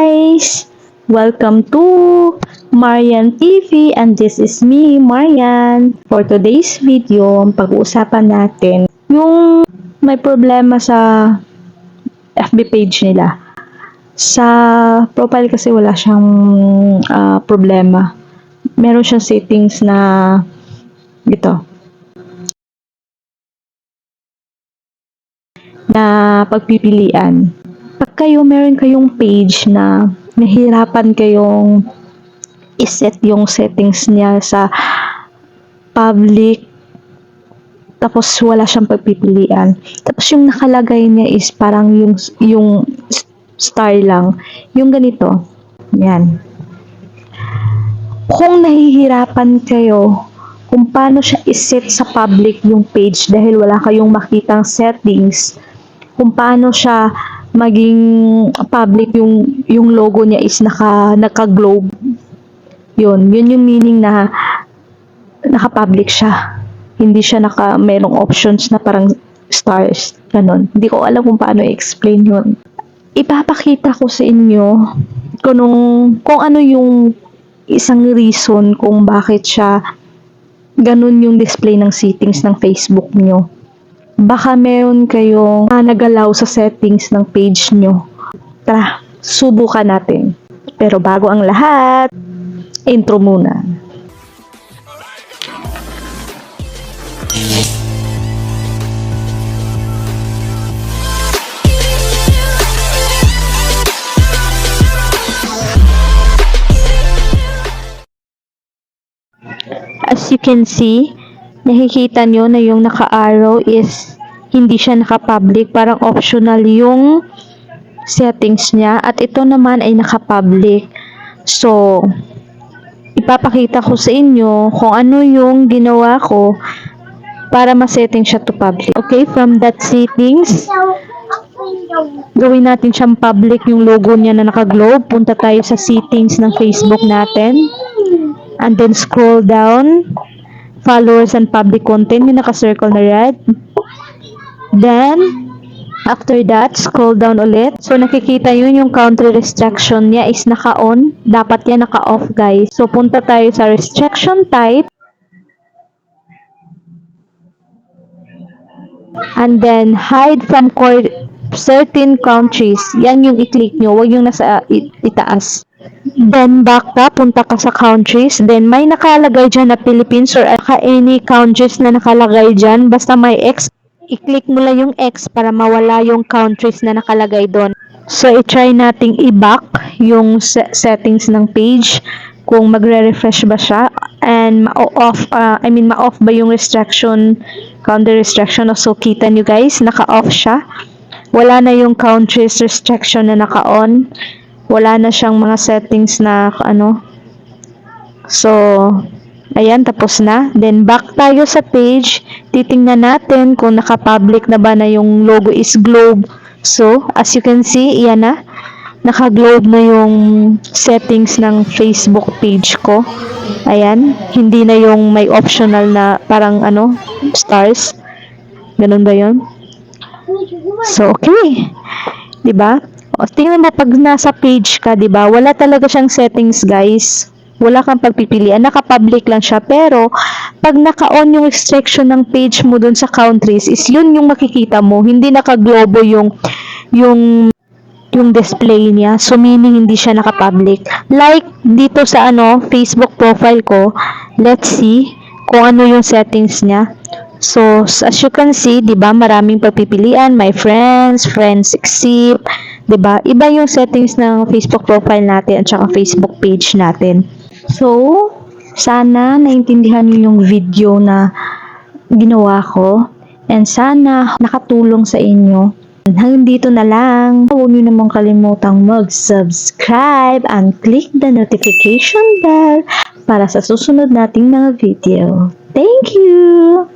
guys! Welcome to Marian TV and this is me, Marian. For today's video, pag-uusapan natin yung may problema sa FB page nila. Sa profile kasi wala siyang problema. Meron siyang settings na na pagpipilian. Pag meron kayong page na nahirapan kayong iset yung settings niya sa public, tapos wala siyang pagpipilian. Tapos yung nakalagay niya is parang yung star lang. Yung ganito. Yan. Kung nahihirapan kayo kung paano siya iset sa public yung page dahil wala kayong makitang settings, kung paano siya maging public yung logo niya is naka-globe. Yun yung meaning na naka-public siya. Hindi siya merong options na parang stars, ganun. Hindi ko alam kung paano i-explain yun. Ipapakita ko sa inyo kung ano yung isang reason kung bakit siya ganun yung display ng settings ng Facebook nyo. Baka meron kayong nagalaw sa settings ng page nyo. Tara, subukan natin. Pero bago ang lahat, intro muna. As you can see, nakikita nyo na yung naka-arrow is hindi siya naka-public. Parang optional yung settings niya. At ito naman ay naka-public. So, ipapakita ko sa inyo kung ano yung ginawa ko para ma-setting siya to public. Okay, from that settings, gawin natin siyang public yung logo niya na naka-globe. Punta tayo sa settings ng Facebook natin. And then scroll down. Followers and public content, yung naka-circle na red. Then, after that, scroll down ulit. So, nakikita yun yung country restriction niya is naka-on. Dapat yan naka-off, guys. So, punta tayo sa restriction type. And then, hide from certain countries. Yan yung i-click nyo. Huwag yung nasa itaas. Then, back ka, punta ka sa countries. Then, may nakalagay dyan na Philippines or any countries na nakalagay dyan. Basta may X, i-click mo lang yung X para mawala yung countries na nakalagay doon. So, i-try nating i-back yung settings ng page kung magre-refresh ba siya and ma-off ba yung restriction, country restriction. So, kita nyo guys, naka-off siya. Wala na yung countries restriction na naka-on. Wala na siyang mga settings na So, ayan, tapos na. Then, back tayo sa page. Titingnan natin kung naka-public na ba na yung logo is globe. So, as you can see, iyan na. Naka-globe na yung settings ng Facebook page ko. Ayan. Hindi na yung may optional na parang stars. Ganun ba yun? So, okay. Diba? O, tingnan mo pag nasa page ka, 'di ba? Wala talaga siyang settings, guys. Wala kang pagpipilian, naka-public lang siya. Pero pag naka-on yung restriction ng page mo dun sa countries, is yun yung makikita mo. Hindi naka-globo yung display niya. So meaning hindi siya naka-public. Like dito sa Facebook profile ko, let's see kung ano yung settings niya. So as you can see, 'di ba, maraming pagpipilian, my friends except, 'di ba? Iba yung settings ng Facebook profile natin at saka Facebook page natin. So, sana naintindihan niyo yung video na ginawa ko and sana nakatulong sa inyo. Hanggang dito na lang. Huwag niyo namang kalimutang mag-subscribe and click the notification bell para sa susunod nating mga video. Thank you!